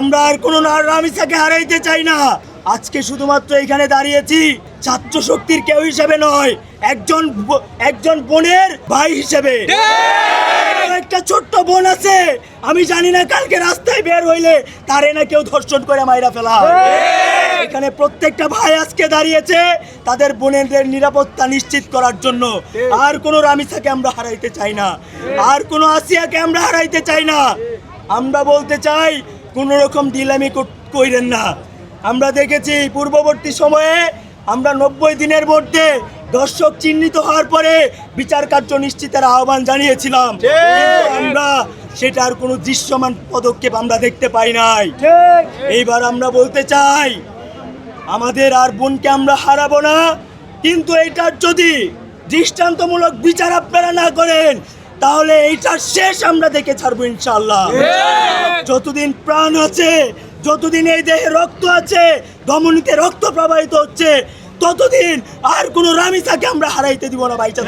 আমরা আর কোনো রামিসাকে হারাইতে চাই না। আজকে শুধুমাত্র এখানে দাঁড়িয়েছি ছাত্র শক্তির কেউ হিসেবে নয়, একজন বোনের ভাই হিসেবে। একটা ছোট্ট বোন আছে, আমি জানি না কালকে রাস্তায় বের হইলে তারে না কেউ ধর্ষণ করে মাইরা ফেলা। এখানে প্রত্যেকটা ভাই আজকে দাঁড়িয়েছে তাদের বোনেদের নিরাপত্তা নিশ্চিত করার জন্য। আর কোনো রামিসাকে আমরা হারাইতে চাই না, আর কোনো আসিয়াকে আমরা হারাইতে চাই না। আমরা বলতে চাই কোনো রকম দিলামি কইরেন না। আমরা দেখেছি পূর্ববর্তী সময়ে আমরা 90 দিনের মধ্যে দর্শক চিহ্নিত হওয়ার পরে বিচার কার্য নিশ্চিতের আহ্বান জানিয়েছিলাম, কিন্তু আমরা সেটার কোনো দৃশ্যমান পদক্ষেপ আমরা দেখতে পাই নাই। এইবার আমরা বলতে চাই আমাদের আর বোনকে আমরা হারাবো না, কিন্তু এইটার যদি দৃষ্টান্তমূলক বিচার আপনারা না করেন তাহলে এইটার শেষ আমরা দেখে ছাড়বো ইনশাআল্লাহ। যতদিন প্রাণ আছে, যতদিন এই দেহে রক্ত আছে, ধমনীতে রক্ত প্রবাহিত হচ্ছে, ততদিন আর কোনো রামিসাকে আমরা হারাইতে দিব না ভাইচা।